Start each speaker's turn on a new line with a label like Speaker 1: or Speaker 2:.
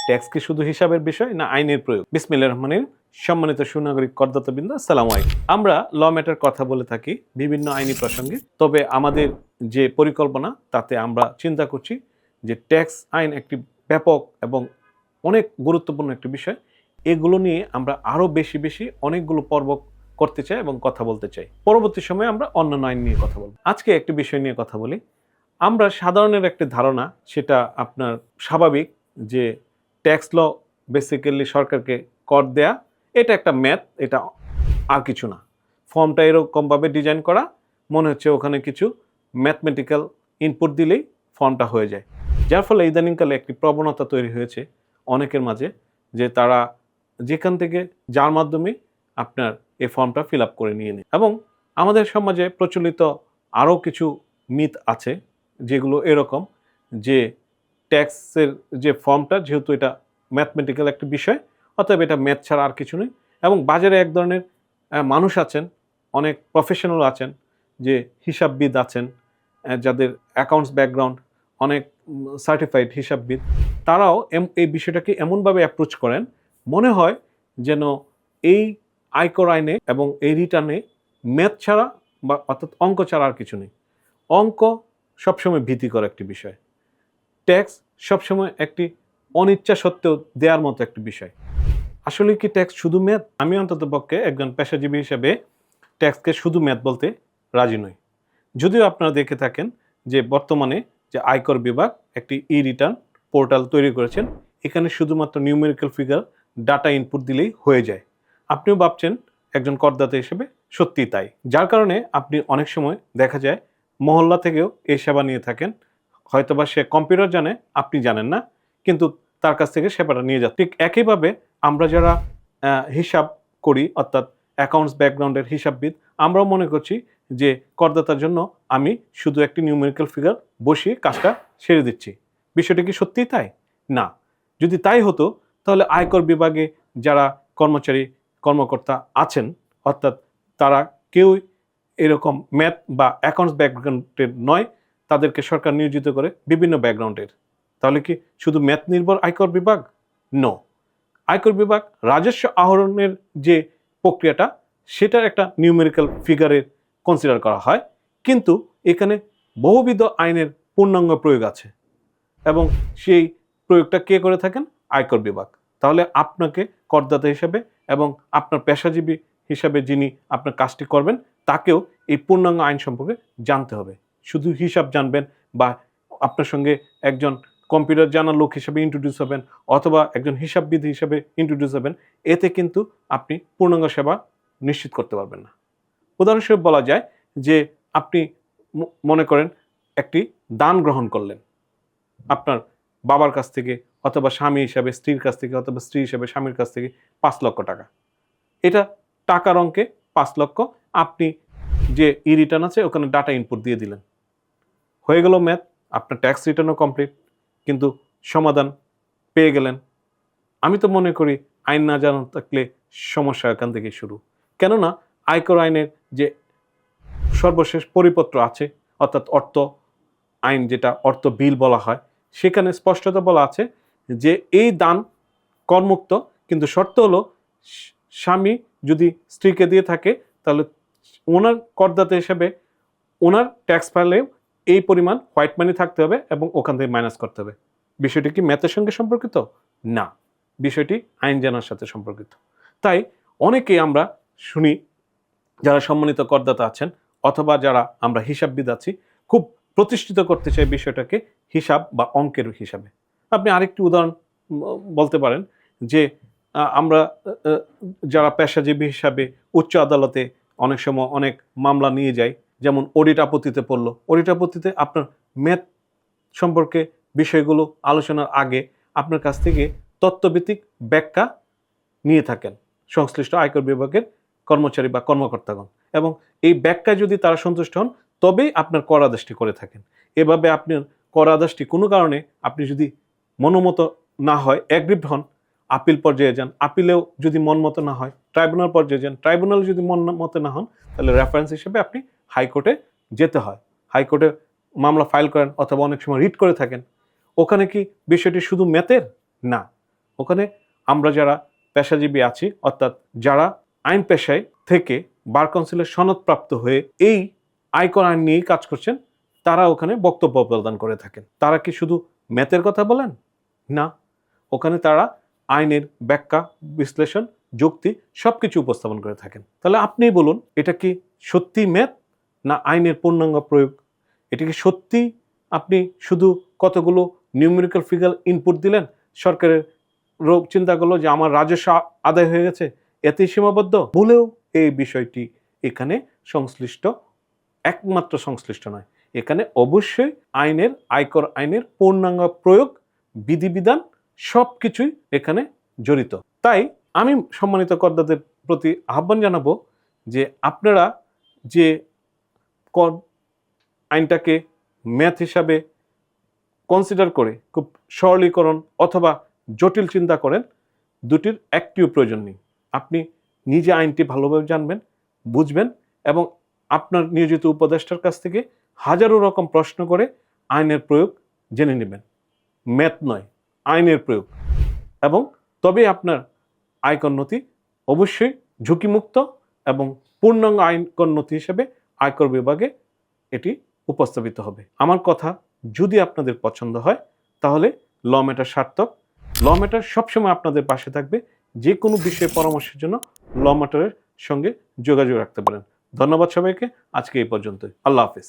Speaker 1: Tax কি শুধু হিসাবের বিষয় না আইনের প্রয়োগ? বিসমিল্লাহির রহমানির রহিম। সম্মানিত সুনাগরিক করদাতাবৃন্দ, আসসালামু আলাইকুম। আমরা ল ম্যাটার কথা বলে থাকি বিভিন্ন আইনি প্রসঙ্গে। তবে আমাদের যে পরিকল্পনা তাতে আমরা চিন্তা করছি যে ট্যাক্স আইন একটি ব্যাপক এবং অনেক গুরুত্বপূর্ণ একটি বিষয়। এগুলো নিয়ে আমরা আরো বেশি অনেকগুলো পর্ব করতে চাই এবং কথা বলতে চাই। পরবর্তী সময়ে আমরা অন্যান্য আইন নিয়ে কথা বলব। আজকে একটি বিষয় নিয়ে কথা বলি। আমরা সাধারণের একটি ধারণা, সেটা আপনার স্বাভাবিক, যে ট্যাক্স ল বেসিক্যালি সরকারকে কর দেয়া, এটা একটা ম্যাথ, এটা আর কিছু না। ফর্মটা এরকমভাবে ডিজাইন করা, মনে হচ্ছে ওখানে কিছু ম্যাথমেটিক্যাল ইনপুট দিলেই ফর্মটা হয়ে যায়। যার ফলে ইদানিংকালে একটি প্রবণতা তৈরি হয়েছে অনেকের মাঝে, যে তারা যেখান থেকে যার মাধ্যমে আপনার এই ফর্মটা ফিল আপ করে নিয়ে নেয়। এবং আমাদের সমাজে প্রচলিত আরও কিছু মিথ আছে, যেগুলো এরকম যে ট্যাক্সের যে ফর্মটা, যেহেতু এটা ম্যাথমেটিক্যাল একটা বিষয়, অতএব এটা ম্যাথ ছাড়া আর কিছু নেই। এবং বাজারে এক ধরনের মানুষ আছেন, অনেক প্রফেশনাল আছেন, যে হিসাববিদ আছেন, যাদের অ্যাকাউন্টস ব্যাকগ্রাউন্ড, অনেক সার্টিফাইড হিসাববিদ, তারাও এই বিষয়টাকে এমনভাবে অ্যাপ্রোচ করেন, মনে হয় যেন এই আয়কর আইনে এবং এই রিটার্নে ম্যাথ ছাড়া বা অর্থাৎ অঙ্ক ছাড়া আর কিছু নেই। অঙ্ক সবসময় ভীতিকর একটি বিষয়। ট্যাক্স সবসময় একটি অনিচ্ছা সত্ত্বেও দেওয়ার মতো একটি বিষয়। আসলে কি ট্যাক্স শুধু ম্যাথ? আমি অন্তত পক্ষে একজন পেশাজীবী হিসেবে ট্যাক্সকে শুধু ম্যাথ বলতে রাজি নই। যদিও আপনারা দেখে থাকেন যে বর্তমানে যে আয়কর বিভাগ একটি ই রিটার্ন পোর্টাল তৈরি করেছেন, এখানে শুধুমাত্র নিউমেরিক্যাল ফিগার ডাটা ইনপুট দিলেই হয়ে যায়। আপনিও ভাবছেন একজন করদাতা হিসেবে সত্যিই তাই। যার কারণে আপনি অনেক সময় দেখা যায় মহল্লা থেকেও এই সেবা নিয়ে থাকেন। হয়তোবা সে কম্পিউটার জানে, আপনি জানেন না, কিন্তু তার কাছ থেকে সেবাটা নিয়ে যাচ্ছে। ঠিক একইভাবে আমরা যারা হিসাব করি, অর্থাৎ অ্যাকাউন্টস ব্যাকগ্রাউন্ডের হিসাববিদ, আমরাও মনে করছি যে করদাতার জন্য আমি শুধু একটি নিউমেরিক্যাল ফিগার বসিয়ে কাজটা সেরে দিচ্ছি। বিষয়টা কি সত্যিই তাই? না। যদি তাই হতো, তাহলে আয়কর বিভাগে যারা কর্মচারী কর্মকর্তা আছেন, অর্থাৎ তারা কেউই এরকম ম্যাথ বা অ্যাকাউন্টস ব্যাকগ্রাউন্ডের নয়, তাদেরকে সরকার নিয়োজিত করে বিভিন্ন ব্যাকগ্রাউন্ডের। তাহলে কি শুধু ম্যাথ নির্ভর আয়কর বিভাগ? নো। আয়কর বিভাগ রাজস্ব আহরণের যে প্রক্রিয়াটা, সেটার একটা নিউমেরিক্যাল ফিগারের কনসিডার করা হয়, কিন্তু এখানে বহুবিধ আইনের পূর্ণাঙ্গ প্রয়োগ আছে এবং সেই প্রয়োগটা কে করে থাকেন? আয়কর বিভাগ। তাহলে আপনাকে করদাতা হিসেবে এবং আপনার পেশাজীবী হিসাবে যিনি আপনার কাজটি করবেন, তাকেও এই পূর্ণাঙ্গ আইন সম্পর্কে জানতে হবে। শুধু হিসাব জানবেন বা আপনার সঙ্গে একজন কম্পিউটার জানা লোক হিসেবে ইন্ট্রোডিউস হবেন, অথবা একজন হিসাববিদ হিসেবে ইন্ট্রোডিউস হবেন, এতে কিন্তু আপনি পূর্ণাঙ্গ সেবা নিশ্চিত করতে পারবেন না। উদাহরণস্বরূপ বলা যায় যে আপনি মনে করেন একটি দান গ্রহণ করলেন আপনার বাবার কাছ থেকে, অথবা স্বামী হিসাবে স্ত্রীর কাছ থেকে, অথবা স্ত্রী হিসাবে স্বামীর কাছ থেকে ৫ লক্ষ টাকা। এটা টাকার অঙ্কে ৫ লক্ষ, আপনি যে ই রিটার্ন আছে ওখানে ডাটা ইনপুট দিয়ে দিলেন, হয়ে গেল ম্যাথ, আপনার ট্যাক্স রিটার্নও কমপ্লিট, কিন্তু সমাধান পেয়ে গেলেন। আমি তো মনে করি আইন না জানা থাকলে সমস্যা এখান থেকে শুরু। কেননা আয়কর আইনের যে সর্বশেষ পরিপত্র আছে, অর্থাৎ অর্থ আইন, যেটা অর্থ বিল বলা হয়, সেখানে স্পষ্টত বলা আছে যে এই দান করমুক্ত, কিন্তু শর্ত হলো স্বামী যদি স্ত্রীকে দিয়ে থাকে, তাহলে ওনার করদাতা হিসেবে ওনার ট্যাক্স ফাইলে এই পরিমাণ হোয়াইট মানি থাকতে হবে এবং ওখান থেকে মাইনাস করতে হবে। বিষয়টি কি ম্যাথের সঙ্গে সম্পর্কিত? না, বিষয়টি আইন জানার সাথে সম্পর্কিত। তাই অনেকেই আমরা শুনি, যারা সম্মানিত করদাতা আছেন অথবা যারা আমরা হিসাববিদ আছি, খুব প্রতিষ্ঠিত করতে চাই বিষয়টাকে হিসাব বা অঙ্কের হিসাবে। আপনি আরেকটি উদাহরণ বলতে পারেন যে আমরা যারা পেশাজীবী হিসাবে উচ্চ আদালতে অনেক সময় অনেক মামলা নিয়ে যাই, যেমন অডিট আপত্তিতে পড়লো, অডিট আপত্তিতে আপনার ম্যাথ সম্পর্কে বিষয়গুলো আলোচনার আগে আপনার কাছ থেকে তত্ত্বভিত্তিক ব্যাখ্যা নিয়ে থাকেন সংশ্লিষ্ট আয়কর বিভাগের কর্মচারী বা কর্মকর্তাগণ, এবং এই ব্যাখ্যায় যদি তারা সন্তুষ্ট হন, তবেই আপনার কর আদেশটি করে থাকেন। এভাবে আপনার কর আদেশটি কোনো কারণে আপনি যদি মনোমত না হয়, অ্যাগ্রিভড হন, আপিল পর্যায়ে যান, আপিলেও যদি মনমতো না হয়, ট্রাইব্যুনাল পর্যায়ে যান, ট্রাইব্যুনাল যদি মনমতো না হন, তাহলে রেফারেন্স হিসেবে আপনি হাইকোর্টে যেতে হয়। হাইকোর্টে মামলা ফাইল করেন অথবা অনেক সময় রিট করে থাকেন। ওখানে কি বিষয়টি শুধু ম্যাথের? না, ওখানে আমরা যারা পেশাজীবী আছি, অর্থাৎ যারা আইন পেশায় থেকে বার কাউন্সিলের সনদপ্রাপ্ত হয়ে এই আয়কর আইন নিয়েই কাজ করছেন, তারা ওখানে বক্তব্য প্রদান করে থাকেন। তারা কি শুধু ম্যাথের কথা বলেন? না, ওখানে তারা আইনের ব্যাখ্যা, বিশ্লেষণ, যুক্তি সবকিছু উপস্থাপন করে থাকেন। তাহলে আপনিই বলুন, এটা কি সত্যি ম্যাথ না আইনের পূর্ণাঙ্গ প্রয়োগ? এটা কি সত্যি আপনি শুধু কতগুলো নিউমেরিক্যাল ফিগার ইনপুট দিলেন, সরকারের রোগ চিন্তা করলো যে আমার রাজস্ব আদায় হয়ে গেছে, এতেই সীমাবদ্ধ? বলেও এই বিষয়টি এখানে সংশ্লিষ্ট, একমাত্র সংশ্লিষ্ট নয়, এখানে অবশ্যই আয়কর আইনের পূর্ণাঙ্গ প্রয়োগ, বিধিবিধান সবকিছুই এখানে জড়িত। তাই আমি সম্মানিত করদাতাদের প্রতি আহ্বান জানাবো যে আপনারা যে আইনটাকে ম্যাথ হিসাবে কনসিডার করে খুব সরলীকরণ অথবা জটিল চিন্তা করেন, দুটির একটিও প্রয়োজন নেই। আপনি নিজে আইনটি ভালোভাবে জানবেন, বুঝবেন এবং আপনার নিয়োজিত উপদেষ্টার কাছ থেকে হাজারো রকম প্রশ্ন করে আইনের প্রয়োগ জেনে নেবেন। ম্যাথ নয়, আইনের প্রয়োগ। এবং তবে আপনার আয়কর নথি অবশ্যই ঝুঁকিমুক্ত এবং পূর্ণাঙ্গ আয়কর নথি হিসেবে আয়কর বিভাগে এটি উপস্থাপিত হবে। আমার কথা যদি আপনাদের পছন্দ হয় তাহলে ল ম্যাটার সার্থক। ল ম্যাটার সবসময় আপনাদের পাশে থাকবে। যে কোনো বিষয়ে পরামর্শের জন্য ল ম্যাটারের সঙ্গে যোগাযোগ রাখতে পারেন। ধন্যবাদ সবাইকে। আজকে এই পর্যন্তই। আল্লাহ হাফেজ।